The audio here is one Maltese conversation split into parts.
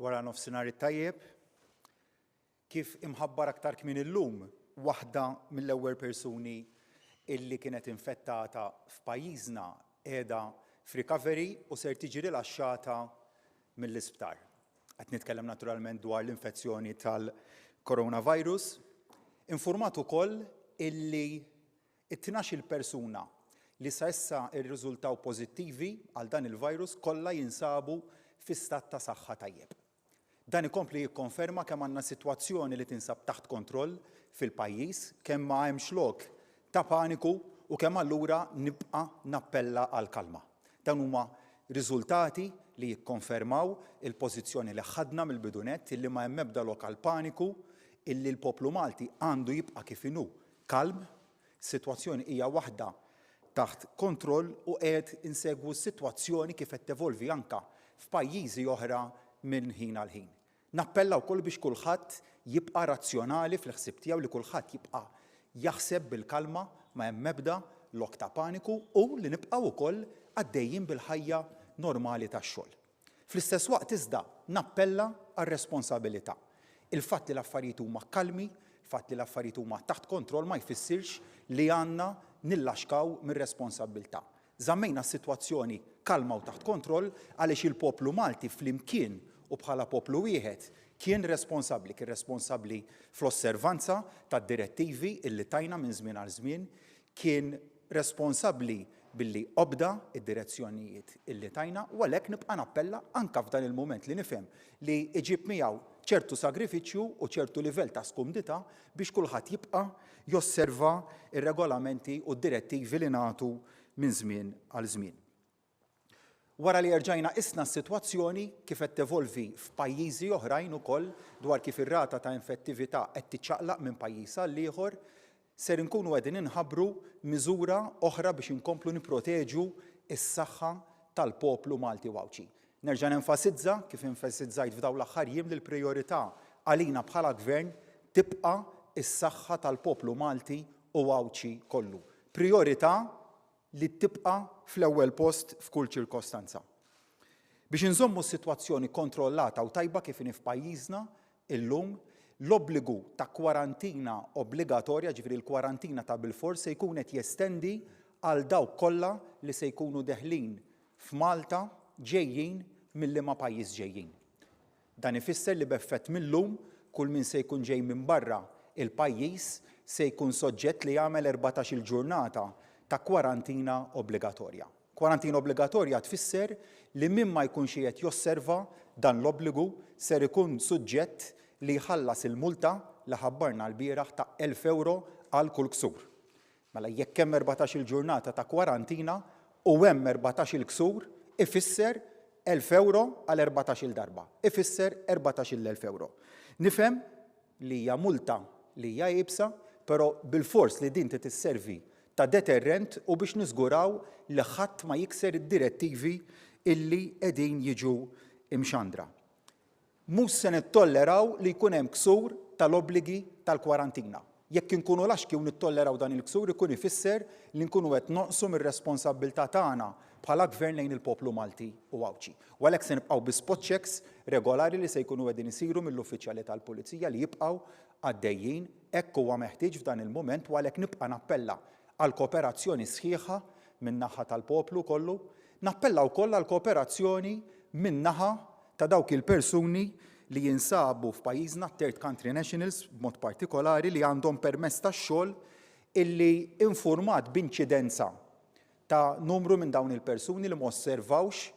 Wara nofsinhar tajjeb, kif imħabbar aktar kmin illum, waħda mill-ewwel persuni illi kienet infettata f'pajjiżna qiegħda f'recovery u ser tiġi rilaxxata mill-isptar. Qed nitkellem naturalment dwar l-infezzjoni tal-coronavirus. Infurmat ukoll illi it-12 persuna li sa issa rriżultaw pożittivi għal dan il-virus kollha jinsabu fi stat ta' saħħa tajjeb. Dan ikompli jikkonferma kemm għandna sitwazzjoni li tinsab taħt kontroll fil-pajjiż, kemm ma hemmx lok ta' paniku u kemm allura nibqa' nappella għal kalma. Dan huma riżultati li jikkonfermaw il-pożizzjoni li ħadna mill-bidunet illi ma hemm ebda lok għal paniku, illi l-poplu Malti għandu jibqa' kif inhu kalm, sitwazzjoni hija waħda taħt kontroll u qed insegwu s-sitwazzjoni kif qed tevolvi anke f'pajjiżi oħra minn ħin għal ħin. Nappella wkoll biex kulħadd jibqa' razzjonali fl-ħsieb tiegħu li kulħadd jibqa' jaħseb bil-kalma ma hemm ebda lok ta' paniku u li nibqgħu wkoll għaddejjin bil-ħajja normali tax-xogħol. Fl-istess waqt iżda nappella għar-responsabilità. Il-fatt li l-affarijiet huma kalmi, il-fatt li l-affarijiet huma taħt kontroll ma jfissirx li għandna nillaxkaw mir-responsabbiltà. Żammejna s-sitwazzjoni kalma u taħt kontroll għaliex il-poplu Malti flimkien u bħala poplu wieħed kien responsabbli fl-osservanza tad-direttivi illi tajna minn żmien għal żmien, kien responsabbli billi obda id-direzzjonijiet illi tajna u għalhekk nibqa' nappella anke f'dan il-mument li nifhem li iġib miegħu ċertu sagrifiċċju u ċertu livell ta' skumdità biex kulħadd jibqa' josserva ir-regolamenti u d-direttivi li nagħtu minn żmien għal żmien. Wara li rġajna isna s-sitwazzjoni kif qed tevolvi f'pajjiżi oħrajn ukoll dwar kif ir-rata ta' infettività qed tiċċaqlaq minn pajjiż għal ieħor, ser inkunu qegħdin inħabbru miżura oħra biex inkomplu nipproteġu s-saħħa tal-poplu Malti Wawċi. Nerġa' nenfasizza kif enfasizzajt f'dawn l-aħħar jiem li l-prijorità għalina bħala gvern tibqa' is-saħħa tal-poplu Malti u Wawċi kollu. Priorità li tibqa' fl-ewwel post f'kull ċirkostanza. Biex inżommu s-sitwazzjoni kontrollata u tajba kif inhi f'pajjiżna illum, l-obbligu ta' kwarantina obbligatorja, ġifieri l-kwarantina ta' bilfors se jkun qed jestendi għal dawk kollha li se jkunu deħlin f'Malta ġejjin mill-liema pajjiż ġejjin. Dan ifisser li b'effett millum kull min se jkun ġej minn barra il-pajjiż se jkun soġġett li jagħmel 14-il ġurnata ta' kwarantina obbligatorja. Kwarantina obbligatorja tfisser li min ma jkunx qiegħed josserva dan l-obbligu ser ikun suġġett li jħallas il-multa li ħabbarna l-bieraħ ta' 1,000 euro għal kull ksur. Mela jekk hemm 14-il ġurnata ta' kwarantina u hemm 14-il ksur, ifisser 1,000 euro għal 14-il darba. Ifisser 14,000 euro. Nifhem li hija multa li hija jibsa, però bil-fors li din tisservi ta' deterrent u biex niżguraw li ħadd ma jikser id-direttivi illi qegħdin jiġu imxandra. Mhux se nittolleraw li jkun hemm ksur tal-obbligi tal-kwarantina. Jekk inkunu laxki u nittolleraw dan il-ksur ikun ifisser li nkunu qed noqsu mir-responsabbiltà tagħna bħala gvern lejn il-poplu Malti u Wawċi. U għalhekk se nibqgħu bi spot checks regolari li se jkunu qegħdin isiru mill-uffiċjali tal-Pulizija li jibqgħu għaddejjin hekk huwa meħtieġ f'dan il-mument u għalhekk nibqa' nappella għal kooperazzjoni sħiħa min-naħa tal-poplu kollu, nappella wkoll għal kooperazzjoni min-naħa ta' dawk il-persuni li jinsabu f'pajjiżna third country nationals b'mod partikolari li għandhom permess tax-xogħol illi infurmat b'inċidenza ta' numru minn dawn il-persuni li ma osservawx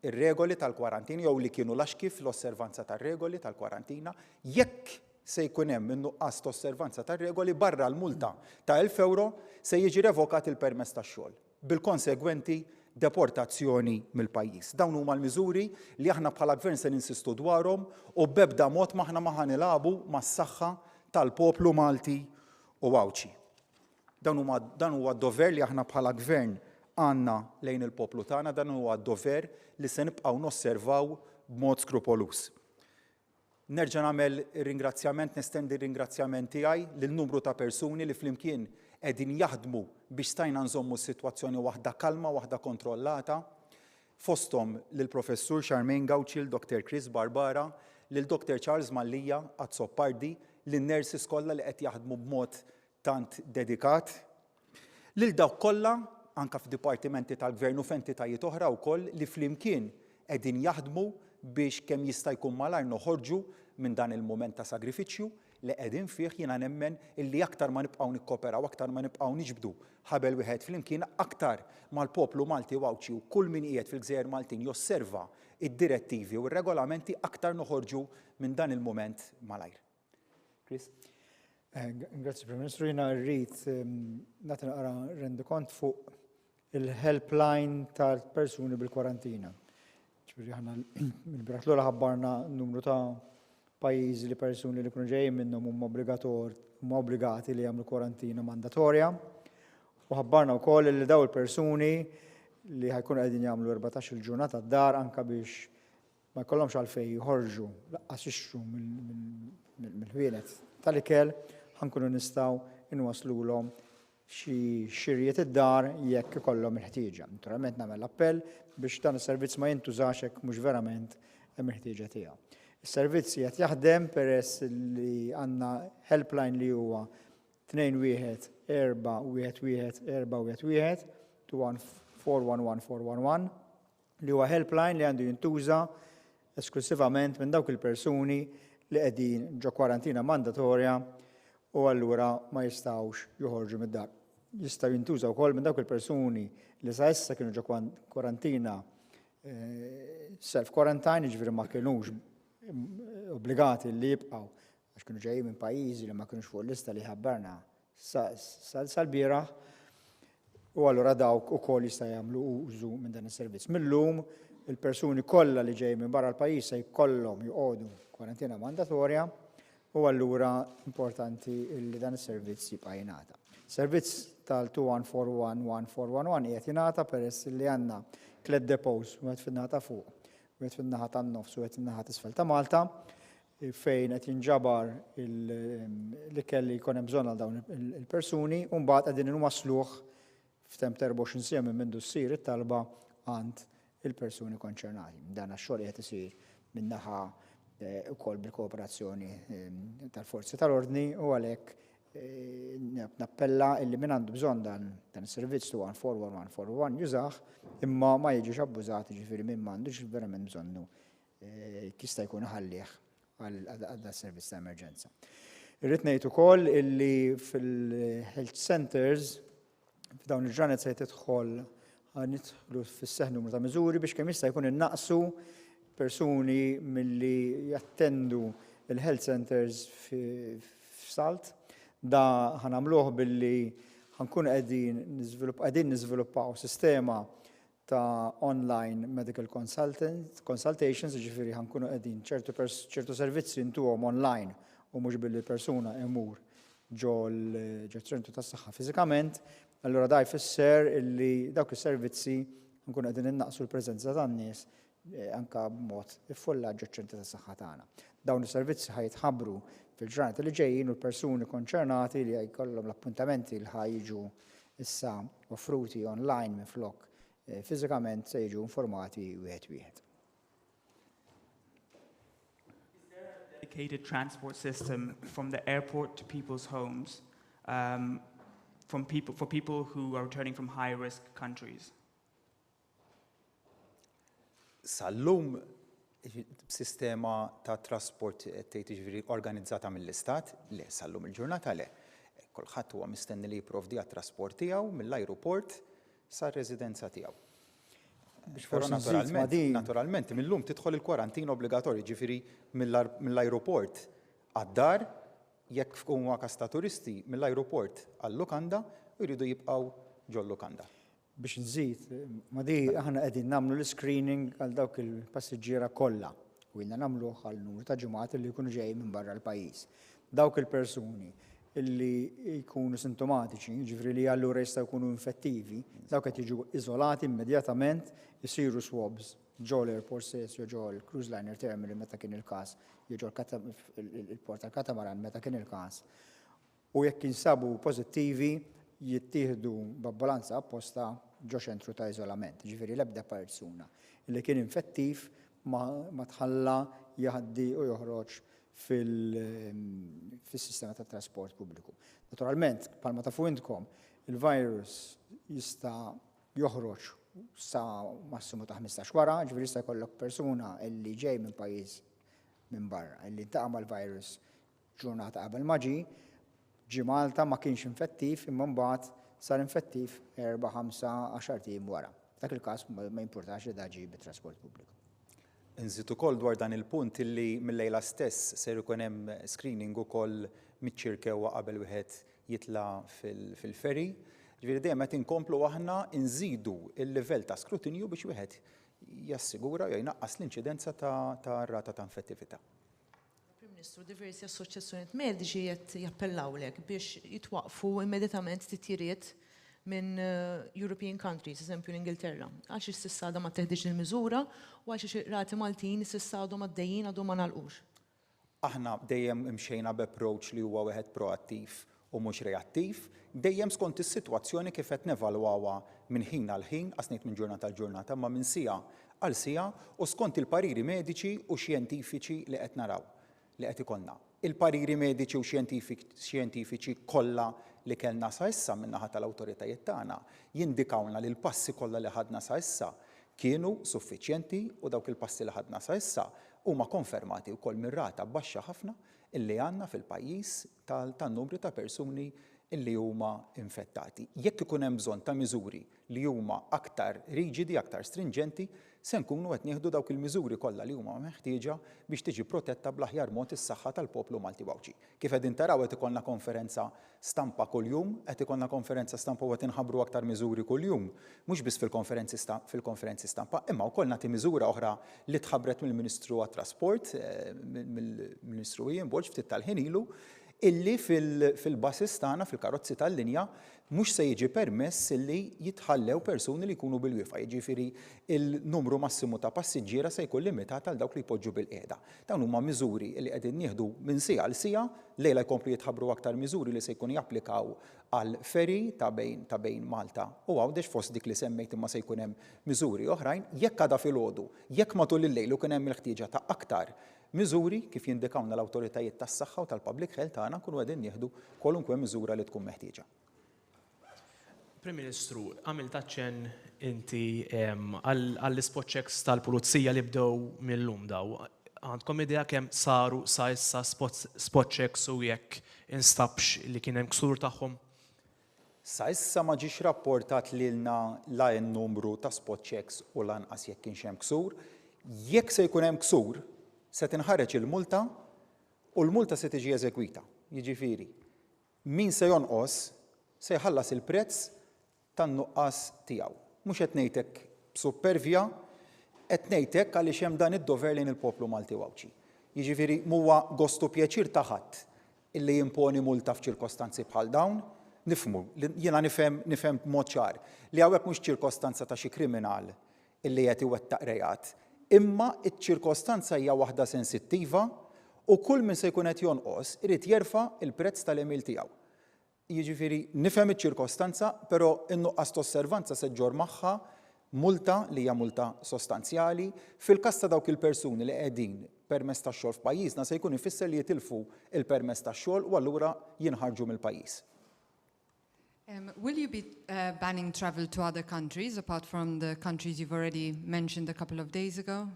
ir-regoli tal-kwarantina jew li kienu laxki fl-osservanza tar-regoli tal-kwarantina, jekk se jkun hemm in-nuqqas ta' osservanza tar-regoli barra l-multa ta' 1,000 euro se jiġi revokat il-permess tax-xogħol. Bil-konsegwenti deportazzjoni mill-pajjiż. Dawn huma l-miżuri li aħna bħala gvern se ninsistu dwarhom u b'ebda mod aħna ma ħanilagħbu mas-saħħa tal-poplu Malti u Wawċi. Dan huwa d-dover li aħna bħala gvern għandna lejn il-poplu tagħna, dan huwa d-dover li se nibqgħu nosservaw b'mod skrupolus. Nerġa' nagħmel ringrazzjament, nestendi ringrazzjament tiegħi lil numru ta' persuni li flimkien qegħdin jaħdmu biex stajna nżommu s-sitwazzjoni waħda kalma, waħda kontrollata. fosthom lill-Professur Charmaine Gauci, l-Dr. Chris Barbara, lill-Dr. Charles Mallija Azzopardi, lin-nurses kollha li qed jaħdmu b'mod tant dedikat, lil dawk kollha anke f'dipartimenti tal-Gvern u f'entitajiet oħra wkoll li flimkien qegħdin jaħdmu biex kemm jista' jkun malajr noħorġu minn dan il-mument ta' sagrifiċċju li qegħdin fih jiena nemmen illi aktar ma nibqgħu nikkoperaw, aktar ma nibqgħu niġbdu ħabel wieħed flimkien aktar mal-poplu Malti wawċi u kull min qiegħed fil-Gżejjer Maltin josserva id-direttivi u r-regolamenti aktar noħorġu minn dan il-mument malajr. Chris? Grazie, Prim Ministru. Jiena rrid nagħti naqra rendikont fuq il-helpline tal-persuni bil-kwarantina. Ġifieri aħna mill-birat l-ogħla ħabbarna numru ta' pajjiżi li persuni li kienu ġejjin minnhom huma obbligati li jagħmlu kwarantina mandatorja. U ħabbarna wkoll li daw il-persuni li ħajkunu qegħdin jagħmlu 14-il ġurnata d-dar anke biex ma jkollhomx għalfejn joħorġu laqqas ixxu mill-ħwienet tal-ikel ħankunu nistgħu inwaslulhom xi xirjiet id-dar jekk ikollhom il-ħtieġa. Naturalment nagħmel appell biex dan is-servizz ma jintużax hekk mhux verament hemm il-ħtieġa tiegħu. Is-servizz qed jaħdem peress li għandna helpline li huwa 2-1-4-1-1-4-1-1 li huwa helpline li għandu jintuża esklusivament minn dawk il-persuni li qegħdin ġo kwarantina mandatorja u allura ma jistgħux joħorġu mid-dar. Jistgħu jintuża wkoll minn dawk il-persuni li sa issa kienu ġo kwarantina self-quarantine, jiġifieri ma kinux obbligati li jibqgħu għax kienu ġejjin minn pajjiżi li ma kinux fuq lista li ħabbarna sal-bieraħ u allura dawk ukoll jista' jagħmlu użu minn dan is-servizz. Millum il-persuni kollha li ġejjin minn barra l-pajjiż se jkollhom joqogħdu kwarantina mandatorja u allura importanti li dan is-servizz jibqa' jingħata. Servizz tal-2-1-4-1-1-4-1-1 qiegħed jingħata peress li għandna 3 depots wieħed fin-naħa ta' fuq, wieħed fin-naħa tan-nofs u wieħed fin-naħa t'isfel ta' Malta fejn qed jinġabar l-ikel li jkun hemm bżonn għal dawn il-persuni u mbagħad qegħdin inwassluh f'temp ta' 24 siegħa minn mindu ssir it-talba għand il-persuni konċernati. Dan għax-xogħol qed isir min-naħa wkoll bil-kooperazzjoni tal-forzi tal-ordni u għalhekk nappella illi min għandu bżonn dan is-servizz 2-1-4-1-1-4-1 jużah imma ma jiġix abbużat jiġifieri min m'għandux verament bżonnu jista' jkun iħallih għal servizz ta' emerġenza. Irrid ngħid ukoll illi fil-health centers f'dawn il-ġranet se tidħol nidħlu fis-seħħ numru ta' miżuri biex kemm jista' jkun innaqsu persuni milli jattendu il-health centers f'Salt. Da ħanamluh billi ħankun qegħdin niżviluppaw sistema ta' online medical consultations, ġifieri ħankunu qegħdin ċertu servizzi intuhom online u mhux billi persuna imur ġo l-ċentru tas-saħħa fiżikament, allura da jfisser illi dawk is-servizzi nkunu qegħdin innaqsu l-preżenza tan-nies anke b'mod iffullaġġ ċ-ċentri tas-saħħa tagħna. Dawn is-servizzi ħajtħabbru fil-ġranet li ġejjin u l-persuni konċernati li jkollhom l-appuntamenti li ħajġu issa offruti online minflok fiżikament se jiġu informati wieħed wieħed. Is there a dedicated transport system from the airport to people's homes for people who are returning from high-risk countries? Sal-lum sistema ta' trasport tgħid jiġifieri organizzata mill-Istat, le sal-lum il-ġurnata le. Kulħadd huwa mistenni li jipprovdi għat-trasport tiegħu mill-ajruport sar-residenza tiegħu. Naturalment, millum tidħol il-kwarantina obbligatorji, ġifieri mill-ajruport għad-dar jekk huma każ ta' turisti mill-ajruport għall-lukanda jridu jibqgħu ġol lukanda. Biex nżid, ma di aħna qegħdin nagħmlu l-screening għal dawk il-passiġġiera kollha u ilna nagħmluh għal numru ta' ġimgħat li jkunu ġejjin minn barra l-pajjiż. Dawk il-persuni illi jkunu sintomatiċi, jiġifieri li allura jistgħu jkunu infettivi, dawk qed jiġu iżolati immedjatament, isiru swabs ġo l-airport stess jew ġo l-cruise liner terminal meta kien il-każ, jew ġo il-port tal-katamaran meta kien il-każ. U jekk jinsabu pożittivi jittieħdu b'ambulanza apposta ġo ċentru ta' iżolament. Ġifieri l-ebda persuna li kien infettiv ma tħalla jgħaddi u joħroġ fil-sistema tat trasport pubbliku. Naturalment, bħalma tafu intkom, il-virus jista' joħroġ sa massimu ta' 15 wara, ġifieri jista' jkollok persuna li ġej minn pajjiż minn barra, li intaqa' mal-virus ġurnata qabel ma ġie Malta ma kienx infettiv imma mbagħad sar infettiv 4-5-10 tim wara. Dak il-każ ma jimpurtax li ġie bit-trasport pubbliku. Nżid ukoll dwar dan il-punt illi mill-lejla stess ser ikun hemm screening ukoll miċ-ċirkewwa qabel wieħed jitla fil-ferry. Ġifieri dejjem qed inkomplu aħna nżidu il-livell ta' skrutinju biex wieħed jassigura jew jnaqqas l-inċidenza ta' rata ta' infettività. Prim Ministru, diversi assoċjazzjonijiet mediċi qed jappellawlek biex jitwaqfu immedjatament titjiriet minn European countries, eżempju l-Ingilterra. Għax is-sissada ma teħdiġ il-miżura u għax rati Maltin is-sissada ma d-dejjin għadu ma nalqux. Aħna dejjem imxejna b'approach li huwa wieħed proattiv u mhux reattiv, dejjem skont is-sitwazzjoni kif qed nevalwawha minn ħin għal ħin, qasnejt minn ġurnata għal ġurnata, ma minn sija għal sija u skont il-pariri mediċi u xjentifiċi li qed naraw li qed ikollna. Il-pariri mediċi u xjentifiċi kollha li kellna sa issa min-naħa tal-awtoritajiet tagħna jindikawna li l-passi kollha li ħadna sa issa kienu suffiċjenti u dawk il-passi li ħadna sa issa huma konfermati wkoll mir-rata baxxa ħafna illi għandna fil-pajjiż tan-numru ta' persuni illi huma infettati. Jekk ikun hemm bżonn ta' miżuri li huma aktar riġidi, aktar stringenti, se nkunu qed nieħdu dawk il-miżuri kollha li huma meħtieġa biex tiġi protetta bl-aħjar mod is-saħħa tal-poplu Malti Wawċi. Kif qegħdin taraw qed ikollna konferenza stampa kuljum, qed ikollna konferenza stampa u qed inħabbru aktar miżuri kuljum, mhux biss fil-konferenzi stampa, imma wkoll nagħti miżura oħra li tħabbret mill-Ministru għat-Trasport, mill-Ministru Ian ftit tal-ħin ilu, illi fil-basis tagħna fil-karozzi tal-linja mhux se jiġi permess illi jitħallew persuni li jkunu bil-wifa. Jiġifieri il-numru massimu ta' passiġġiera se jkun limitat għal dawk li jpoġġu bil-qiegħda. Dawn huma miżuri li qegħdin nieħdu minn sija għal sija, lejla jkomplu jitħabbru aktar miżuri li se jkunu japplikaw għal ferry ta' bejn Malta u Għawdex fost dik li semmejt imma se jkun hemm miżuri oħrajn, jekk għadha filgħodu, jekk matul il-lejl kien hemm il-ħtieġa ta' aktar miżuri kif jindikawna l-awtoritajiet tas-saħħa u tal-public health tagħna nkunu qegħdin nieħdu kwalunkwe miżura li tkun meħtieġa. Prim Ministru, għamil taċċen inti għall-spot checks tal-pulizija li bdew mill-lum daw. Għandkom idea kemm saru sa issa spot checks u jekk instabx li kien hemm ksur tagħhom? Sa issa ma ġiex rapportat lilna la n-numru ta' spot checks u lanqas jekk kienx hemm ksur. Jekk se jkun hemm ksur, se tinħareġ il-multa u l-multa se tiġi eżekwita. Jiġifieri, min se jonqos se jħallas il-prezz tan-nuqqas tiegħu. Mhux qed ngħidlek b'suppervja, qed ngħidlek għaliex hemm dan id-dover lejn il-poplu Malti Wawċi. Jiġifieri huwa gostu pjaċir ta' ħadd illi jimponi multa f'ċirkostanzi bħal dawn, nifhmu, jiena nifhem b'mod ċar li hawnhekk mhux ċirkostanza ta' xi kriminal illi qed iwettaq rejat, imma ċ-ċirkostanza hija waħda sensittiva u kull min se jkun qed jonqos irid jerfa' il-prezz tal-emil tiegħu. Jiġifieri nifhem iċ-ċirkostanza, però in-nuqqas tosservanza se ġġor magħha multa li hija multa sostanzjali. Fil-każ ta' dawk il-persuni li qegħdin permess tax-xogħol f'pajjiżna se jkun ifisser li jitilfu il-permess tax-xogħol u allura jinħarġu mill-pajjiż. Will you be banning travel to other countries apart from the countries you've already mentioned a couple of days ago?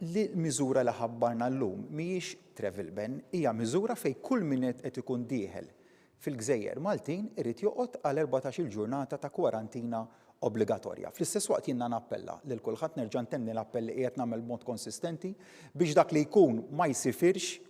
Li miżura li ħabbarna llum mhijiex travel ban, hija miżura fejn kull min qed ikun dieħel fil-Gżejjer Maltin irid joqgħod għal 14-il ġurnata ta' kwarantina obbligatorja. Fl-istess waqt jiena nappella lil kulħadd nerġa' ntenni l-appell li qiegħed nagħmel b'mod konsistenti biex dak li jkun ma jsifirx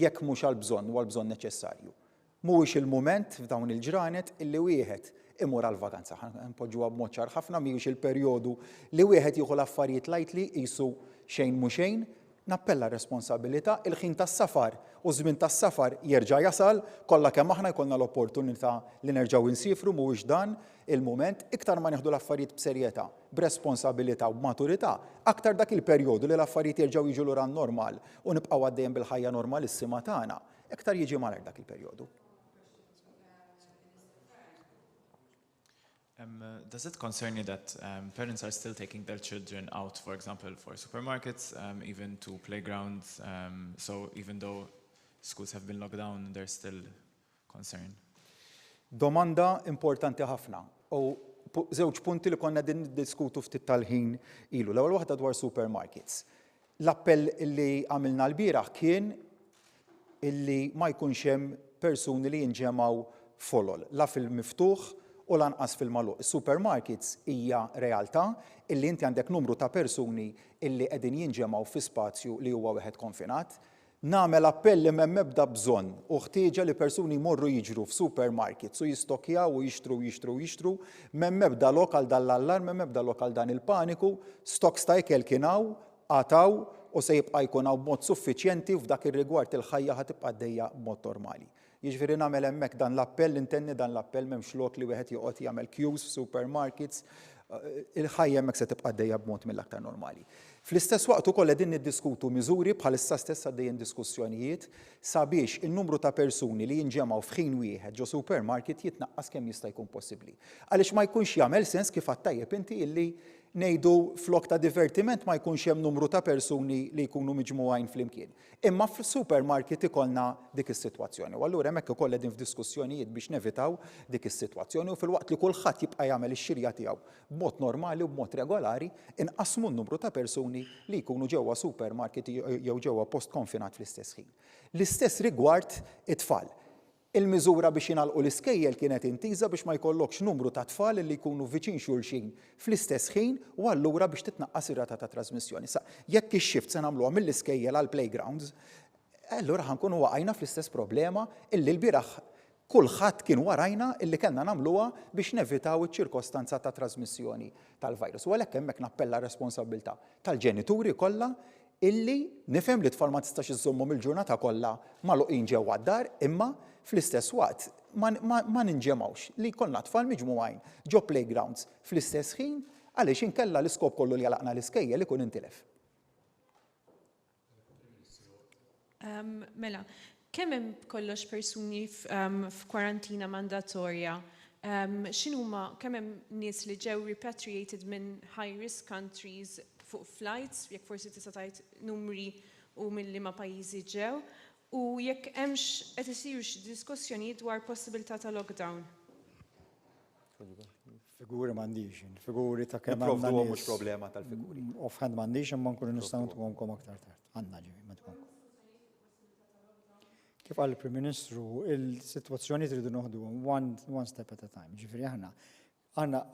jekk mhux għal bżonn u għal bżonn neċessarju. Mhuwiex il-mument f'dawn il-ġranet illi wieħed imur għal vakanza. Npoġġuha b'mod ċar ħafna mhijiex il-perjodu li wieħed jieħu l-affarijiet lightly qisu xejn mhu xejn, nappella responsabilità il-ħin tas-safar u żmien tas-safar jerġa' jasal, kollha kemm aħna jkollna l-opportunità li nerġgħu insifru mhuwiex dan il-mument iktar ma nieħdu l-affarijiet b'serjetà, b'responsabilità u b'maturità, aktar dak il-perjodu li l-affarijiet jerġgħu jiġu lura normal u nibqgħu għaddejjem bil-ħajja normalissima tagħna, iktar jiġi malajr dak il-perjodu. Does it concern you that parents are still taking their children out, for example, for supermarkets, even to playgrounds? So even though schools have been locked down, they're still concerned? Domanda importanti ħafna. U żewġ punti li konna din diskutu ftit tal-ħin ilu. L-ewwel waħda dwar supermarkets. L-appell li għamilna l-bieraħ kien illi ma jkunx hemm persuni li jinġemgħu folol, la fil-miftuħ u lanqas fil-magħluq. Is-supermarkets hija realtà illi inti għandek numru ta' persuni illi qegħdin jinġemgħu fi spazju li huwa wieħed konfinat. Nagħmel appell li m'hemm ebda bżonn u ħtieġa li persuni jmorru jiġru f'supermarkets u jistokjaw u jixtru, m'hemm ebda lokal dan l-allarm, m'hemm ebda lokal dan il-paniku, stoks ta' ikel kien hawn, għataw u se jibqa' jkun hawn b'mod suffiċjenti u f'dak ir-rigward il-ħajja ħad tibqa' għaddejja b'mod normali. Jiġifieri nagħmel hemmhekk dan l-appell, intenni dan l-appell m'hemmx lok li wieħed joqgħod jagħmel queues f'supermarkets, il-ħajja hemmhekk se tibqa' għaddejja b'mod mill-aktar normali. Fl-istess waqt ukoll qegħdin niddiskutu miżuri bħalissa stess għaddejjin diskussjonijiet sabiex in-numru ta' persuni li jinġemgħu f'ħin wieħed ġo supermarket jitnaqqas kemm jista' jkun possibbli. Għaliex ma jkunx jagħmel sens kif għattajjeb inti illi ngħidu flok ta' divertiment ma jkunx hemm numru ta' persuni li jkunu miġmugħajn flimkien. Imma fis-supermarket ikollna dik is-sitwazzjoni. U allura hemmhekk ukoll qegħdin f'diskussjonijiet biex nevitaw dik is-sitwazzjoni u filwaqt li kulħadd jibqa' jagħmel ix-xirja tiegħu b'mod normali u b'mod regolari inqasmu n-numru ta' persuni li jkunu ġewwa supermarket jew ġewwa post konfinat fl-istess ħin. L-istess rigward it-tfal. Il-miżura biex jingħalqu l-iskejjel kienet intiża biex ma jkollokx numru ta' tfal li jkunu viċin xulxin fl-istess ħin u allura biex titnaqqas ir-rata ta' trasmissjoni. Sa jekk ix-xift se nagħmluha mill-iskejjel għall playgrounds, allura ħankunu waqajna fl-istess problema illi l-bieraħ kulħadd kien warajna illi kellna nagħmluha biex nevitaw iċ-ċirkostanza ta' trasmissjoni tal-virus. U għalhekk hemmhekk nappella responsabilità tal-ġenituri kollha illi nifhem li tfal ma tistax iżommhom il-ġurnata kollha magħluqin ġewwa d-dar, imma fl-istess waqt ma ninġemgħux li jkollna tfal miġmugħajn ġo playgrounds fl-istess ħin għaliex inkella l-iskop kollu li jalaqna l-iskejjel ikun intilef. Mela, kemm hemm kollox persuni f'kwarantina mandatorja? X'inhuma kemm hemm nies li ġew repatriated minn high-risk countries fuq flights, jekk forsi tista' tgħid numri u mill-liema pajjiżi ġew, u jekk hemmx qed isirux diskussjonijiet dwar possibilità ta' lockdown. Figuri m'għandix, figuri ta' kemm Nipprovdu mhux problema tal-figuri. Offhand m'għandix imma nkunu nistgħu ntuhomkom aktar tard. Għandna ġifi ma tkunkom. Kif qal il-Prim Ministru, il-sitwazzjoni tridu noħduhom one step at a time. Ġifieri aħna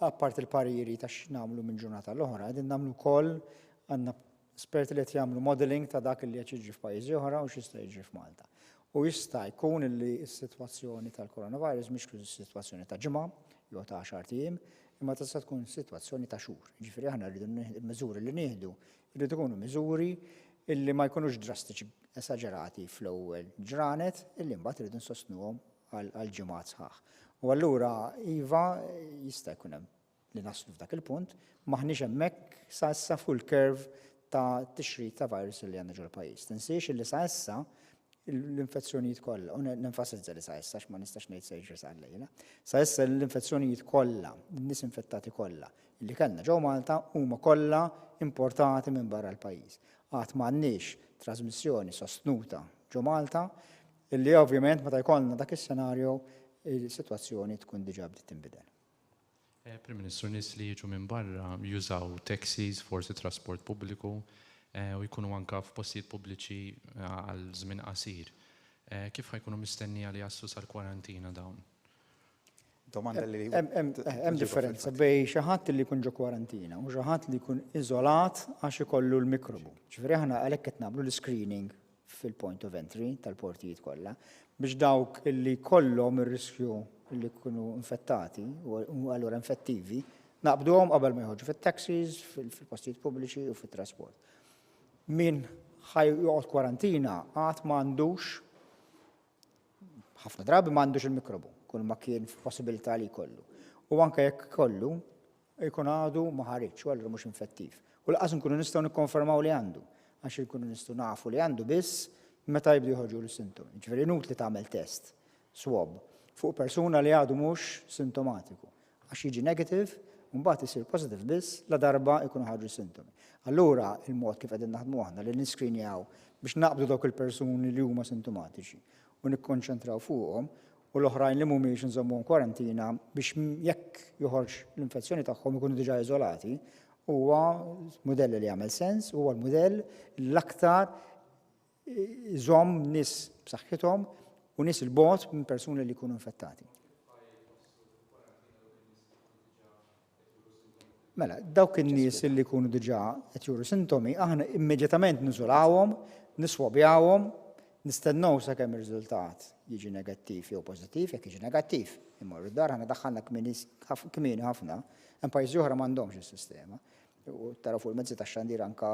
apart il-pariri ta' x'nagħmlu minn ġurnata l-oħra, qegħdin nagħmlu wkoll għandna esperti li qed jagħmlu modeling ta' dak li qed jiġri f'pajjiżi oħra u x'jista' jiġri f'Malta. U jista' jkun li s-sitwazzjoni tal-coronavirus mhix sitwazzjoni ta' ġimgħa jew ta' 10 ijiem, imma tista' tkun sitwazzjoni ta' xhur. Ġifieri aħna rridu l-miżuri li nieħdu jridu jkunu miżuri illi ma jkunux drastiċi esaġerati fl-ewwel ġranet illi mbagħad irridu nsostnuhom għal ġimgħat sħaħ. U allura iva jista' jkun hemm li naslu f'dak il-punt maħniex hemmhekk sa issa full curve ta' tixrid ta' virus li għandna ġol pajjiż. Tinsiex illi sa issa l-infezzjonijiet kollha, u nenfasizza li sa issa x'ma nistax ngħid se jiġri sa llejla. Sa issa l-infezzjonijiet kollha, n-nies infettati kollha li kellna ġew Malta huma kollha importati minn barra l-pajjiż. Qatt m'għandniex trasmissjoni sostnuta ġew Malta illi ovvjament meta jkollna dak is-senarju il-sitwazzjoni tkun diġà bdiet tinbidel. Prim Ministru, nies li jiġu minn barra jużaw taxis, forsi trasport pubbliku u jkunu anke f'postijiet pubbliċi għal żmien qasir. Kif ħajkunu mistennija li jaslu sal-kwarantina dawn? Domanda li hemm differenza bejn xi ħadd li jkun ġo kwarantina u xi ħadd li jkun iżolat għax ikollu l-mikrobu. Ġifieri aħna għalhekk qed nagħmlu l-screening fil-point of entry tal-portijiet kollha biex dawk illi kollhom ir-riskju li jkunu infettati u allura infettivi naqbduhom qabel ma jħoġġu fit-taxis, fil-postijiet pubbliċi u fit-trasport. Min ħajjoqgħod kwarantina qatt m'għandux ħafna drabi m'għandux il-mikrobu, kull ma kien possibilità li jkollu. U anke jekk kollu jkun għadu ma ħareġx u allura mhux infettiv. U laqas nkunu nistgħu nikkonfermaw li għandu għax ikunu nistgħu nafu li għandu biss meta jibdu jħorġu l-sintomi. Ġifieri inutli tagħmel test swab fuq persuna li għadu mhux sintomatiku. għax jiġi negative, u mbagħad isir positive biss la darba jkunu ħarġu sintomi. Allura il-mod kif qegħdin naħdmu aħna li niskrinjaw biex naqbdu dawk il-persuni li huma sintomatiċi u nikkonċentraw fuqhom u l-oħrajn li mhumiex inżommuhom kwarantina biex jekk joħorġ l-infezzjoni tagħhom ikunu diġà iżolati, huwa mudell li jagħmel sens, huwa l-mudell l-aktar iżomm nies b'saħħithom u nies il-bogħod minn persuni li jkunu infettati. Mela, dawk in-nies li jkunu diġà qed juru sintomi, aħna immedjatament niżolawhom, niswabjawhom, nistennew sakemm ir-riżultat jiġi negattiv jew pożittiv, jekk jiġi negattiv, immorru d-dar aħna daħħalna kmieni ħafna, hemm pajjiżi oħra m'għandhomx is-sistema. U tara fuq il-mezzi tax-xandir anke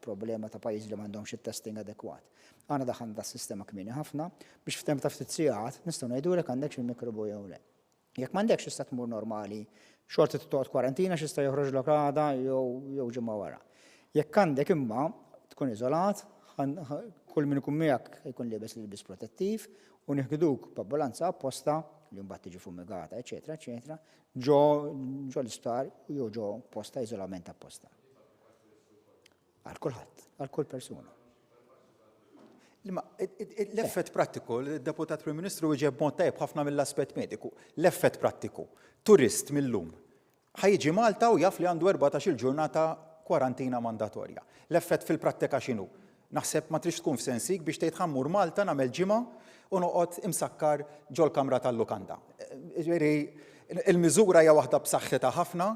problema ta' pajjiżi li m'għandhomx it-testing adekwat. Aħna daħħalna tas-sistema kmieni ħafna biex f'temp ta' ftit sigħat nistgħu ngħidulek għandekx il-mikrobu jew le. Jekk m'għandekx tista' tmur normali, xorta tittoqgħod kwarantina x'jista' joħroġlok għada jew ġimgħa wara. Jekk għandek imma tkun iżolat, kull min ikun miegħek jkun libes protettiv u nieħduk b'ambulanza apposta li mbagħad tiġi fumigata, eċetera, ġo l-isptar jew ġo posta iżolament apposta. Għal kulħadd, għal kull persuna. L-effett prattiku, il-Deputat Prim Ministru ġeb mod tajjeb ħafna mill-aspett mediku. L-effett prattiku, turist millum ħajġi Malta u jaf li għandu 14 ġurnata kwarantina mandatorja. L-effett fil-prattika x'inhu? Naħseb ma trix tkun f'sensik biex tgħid ħammur Malta nagħmel ġimgħa u noqgħod imsakkar ġol kamra tal-lukanda. Il-miżura hija waħda b'saħħitha ħafna,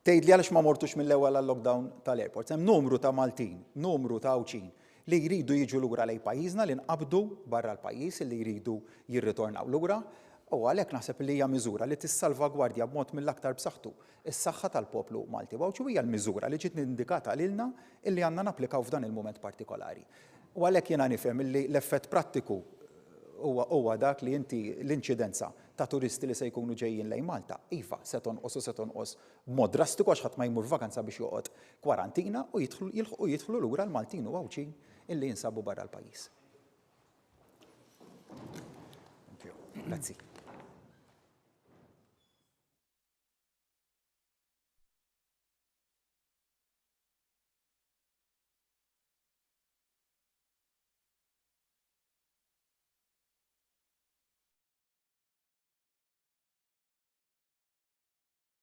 tgħidli għaliex ma mortux mill-ewwel għall-lockdown tal-airports. Hemm numru ta' Maltin, numru ta' Awċin li jridu jiġu lura lejn pajjiżna li nqabdu barra l-pajjiż li jridu jirritornaw lura u għalhekk naħseb li hija miżura li tissalvagwardja b'mod mill-aktar b'saħħtu is-saħħa tal-poplu Malti. U hija l-miżura li ġiet indikata lilna illi għandna napplikaw f'dan il-mument partikolari. U għalhekk jiena nifhem li l-effett prattiku huwa dak li inti l-inċidenza ta' turisti li se jkunu ġejjin lejn Malta, iva se tonqos b'mod drastiku għax ħadd ma jmur vakanza biex joqgħod kwarantina u jidħlu lura l-Maltin u Awċin illi jinsabu barra l-pajjiż. Grazzi.